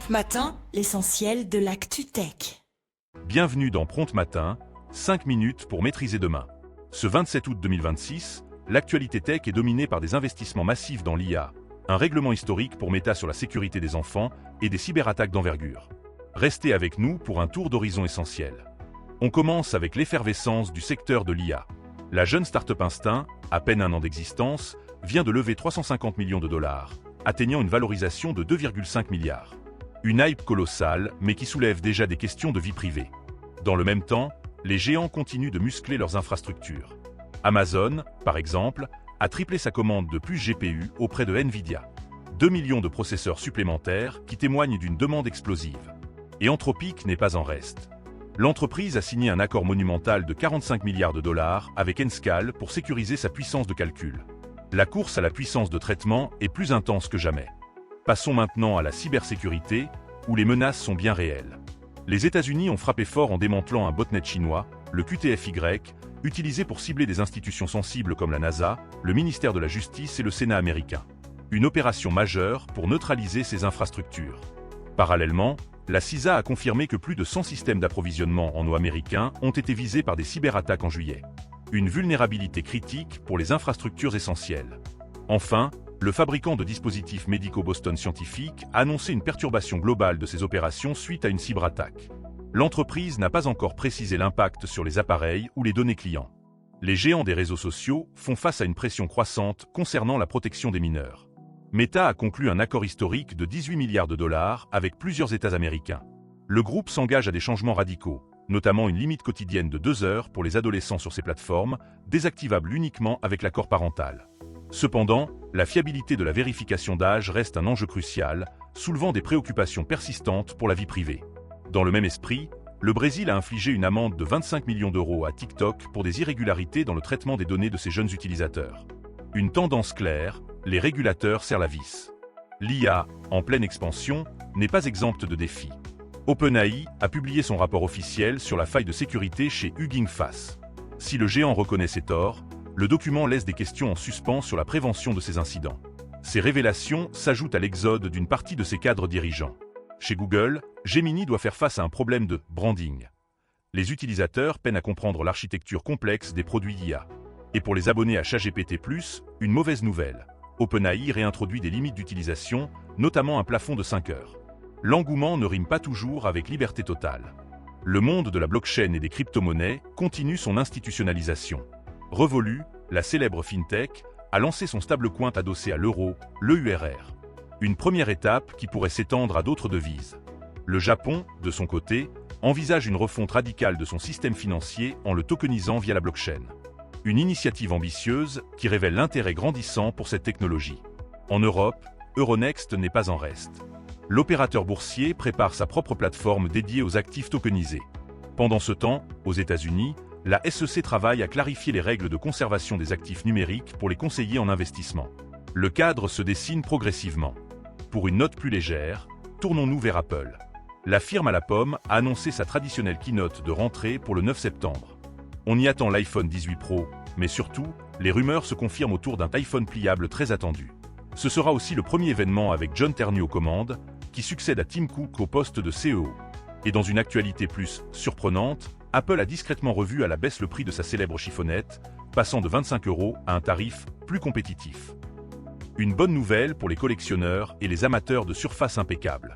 Prompt Matin, l'essentiel de l'actu tech. Bienvenue dans Prompt Matin, 5 minutes pour maîtriser demain. Ce 27 août 2026, l'actualité tech est dominée par des investissements massifs dans l'IA, un règlement historique pour Meta sur la sécurité des enfants et des cyberattaques d'envergure. Restez avec nous pour un tour d'horizon essentiel. On commence avec l'effervescence du secteur de l'IA. La jeune start-up Instinct, à peine un an d'existence, vient de lever 350 millions de dollars, atteignant une valorisation de 2,5 milliards. Une hype colossale, mais qui soulève déjà des questions de vie privée. Dans le même temps, les géants continuent de muscler leurs infrastructures. Amazon, par exemple, a triplé sa commande de puces GPU auprès de Nvidia. 2 millions de processeurs supplémentaires qui témoignent d'une demande explosive. Et Anthropic n'est pas en reste. L'entreprise a signé un accord monumental de 45 milliards de dollars avec Enscal pour sécuriser sa puissance de calcul. La course à la puissance de traitement est plus intense que jamais. Passons maintenant à la cybersécurité, où les menaces sont bien réelles. Les États-Unis ont frappé fort en démantelant un botnet chinois, le QTFY, utilisé pour cibler des institutions sensibles comme la NASA, le ministère de la Justice et le Sénat américain. Une opération majeure pour neutraliser ces infrastructures. Parallèlement, la CISA a confirmé que plus de 100 systèmes d'approvisionnement en eau américains ont été visés par des cyberattaques en juillet. Une vulnérabilité critique pour les infrastructures essentielles. Enfin, le fabricant de dispositifs médicaux Boston Scientific a annoncé une perturbation globale de ses opérations suite à une cyberattaque. L'entreprise n'a pas encore précisé l'impact sur les appareils ou les données clients. Les géants des réseaux sociaux font face à une pression croissante concernant la protection des mineurs. Meta a conclu un accord historique de 18 milliards de dollars avec plusieurs États américains. Le groupe s'engage à des changements radicaux, notamment une limite quotidienne de 2 heures pour les adolescents sur ses plateformes, désactivable uniquement avec l'accord parental. Cependant, la fiabilité de la vérification d'âge reste un enjeu crucial, soulevant des préoccupations persistantes pour la vie privée. Dans le même esprit, le Brésil a infligé une amende de 25 millions d'euros à TikTok pour des irrégularités dans le traitement des données de ses jeunes utilisateurs. Une tendance claire, les régulateurs serrent la vis. L'IA, en pleine expansion, n'est pas exempte de défis. OpenAI a publié son rapport officiel sur la faille de sécurité chez Hugging Face. Si le géant reconnaît ses torts, le document laisse des questions en suspens sur la prévention de ces incidents. Ces révélations s'ajoutent à l'exode d'une partie de ses cadres dirigeants. Chez Google, Gemini doit faire face à un problème de branding. Les utilisateurs peinent à comprendre l'architecture complexe des produits IA. Et pour les abonnés à ChatGPT+, une mauvaise nouvelle. OpenAI réintroduit des limites d'utilisation, notamment un plafond de 5 heures. L'engouement ne rime pas toujours avec liberté totale. Le monde de la blockchain et des crypto-monnaies continue son institutionnalisation. Revolut, la célèbre fintech, a lancé son stablecoin adossé à l'euro, l'EURR. Une première étape qui pourrait s'étendre à d'autres devises. Le Japon, de son côté, envisage une refonte radicale de son système financier en le tokenisant via la blockchain. Une initiative ambitieuse qui révèle l'intérêt grandissant pour cette technologie. En Europe, Euronext n'est pas en reste. L'opérateur boursier prépare sa propre plateforme dédiée aux actifs tokenisés. Pendant ce temps, aux États-Unis, la SEC travaille à clarifier les règles de conservation des actifs numériques pour les conseillers en investissement. Le cadre se dessine progressivement. Pour une note plus légère, tournons-nous vers Apple. La firme à la pomme a annoncé sa traditionnelle keynote de rentrée pour le 9 septembre. On y attend l'iPhone 18 Pro, mais surtout, les rumeurs se confirment autour d'un iPhone pliable très attendu. Ce sera aussi le premier événement avec John Terney aux commandes, qui succède à Tim Cook au poste de CEO. Et dans une actualité plus surprenante, Apple a discrètement revu à la baisse le prix de sa célèbre chiffonnette, passant de 25 € à un tarif plus compétitif. Une bonne nouvelle pour les collectionneurs et les amateurs de surfaces impeccables.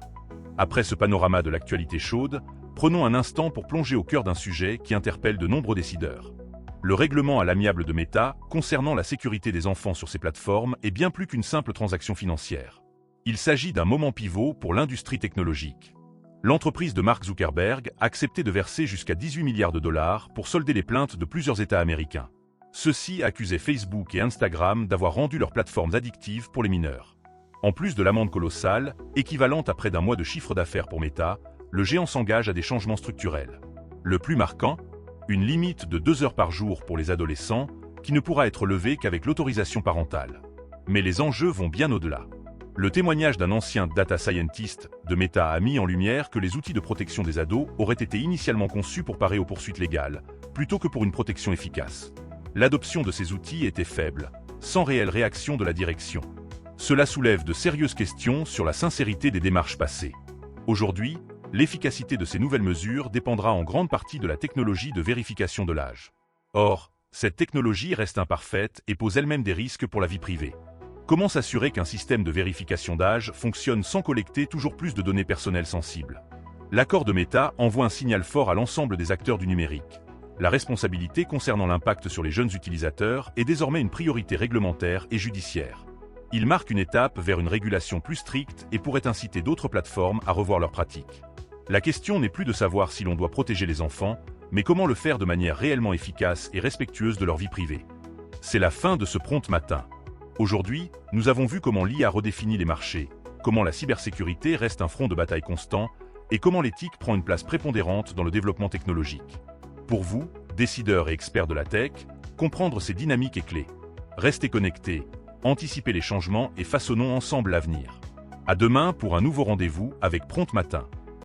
Après ce panorama de l'actualité chaude, prenons un instant pour plonger au cœur d'un sujet qui interpelle de nombreux décideurs. Le règlement à l'amiable de Meta concernant la sécurité des enfants sur ses plateformes est bien plus qu'une simple transaction financière. Il s'agit d'un moment pivot pour l'industrie technologique. L'entreprise de Mark Zuckerberg a accepté de verser jusqu'à 18 milliards de dollars pour solder les plaintes de plusieurs États américains. Ceux-ci accusaient Facebook et Instagram d'avoir rendu leurs plateformes addictives pour les mineurs. En plus de l'amende colossale, équivalente à près d'un mois de chiffre d'affaires pour Meta, le géant s'engage à des changements structurels. Le plus marquant, une limite de 2 heures par jour pour les adolescents, qui ne pourra être levée qu'avec l'autorisation parentale. Mais les enjeux vont bien au-delà. Le témoignage d'un ancien data scientist de Meta a mis en lumière que les outils de protection des ados auraient été initialement conçus pour parer aux poursuites légales, plutôt que pour une protection efficace. L'adoption de ces outils était faible, sans réelle réaction de la direction. Cela soulève de sérieuses questions sur la sincérité des démarches passées. Aujourd'hui, l'efficacité de ces nouvelles mesures dépendra en grande partie de la technologie de vérification de l'âge. Or, cette technologie reste imparfaite et pose elle-même des risques pour la vie privée. Comment s'assurer qu'un système de vérification d'âge fonctionne sans collecter toujours plus de données personnelles sensibles? L'accord de Meta envoie un signal fort à l'ensemble des acteurs du numérique. La responsabilité concernant l'impact sur les jeunes utilisateurs est désormais une priorité réglementaire et judiciaire. Il marque une étape vers une régulation plus stricte et pourrait inciter d'autres plateformes à revoir leurs pratiques. La question n'est plus de savoir si l'on doit protéger les enfants, mais comment le faire de manière réellement efficace et respectueuse de leur vie privée. C'est la fin de ce Prompt Matin. Aujourd'hui, nous avons vu comment l'IA redéfinit les marchés, comment la cybersécurité reste un front de bataille constant, et comment l'éthique prend une place prépondérante dans le développement technologique. Pour vous, décideurs et experts de la tech, comprendre ces dynamiques est clé. Restez connectés, anticipez les changements et façonnons ensemble l'avenir. À demain pour un nouveau rendez-vous avec Prompt Matin.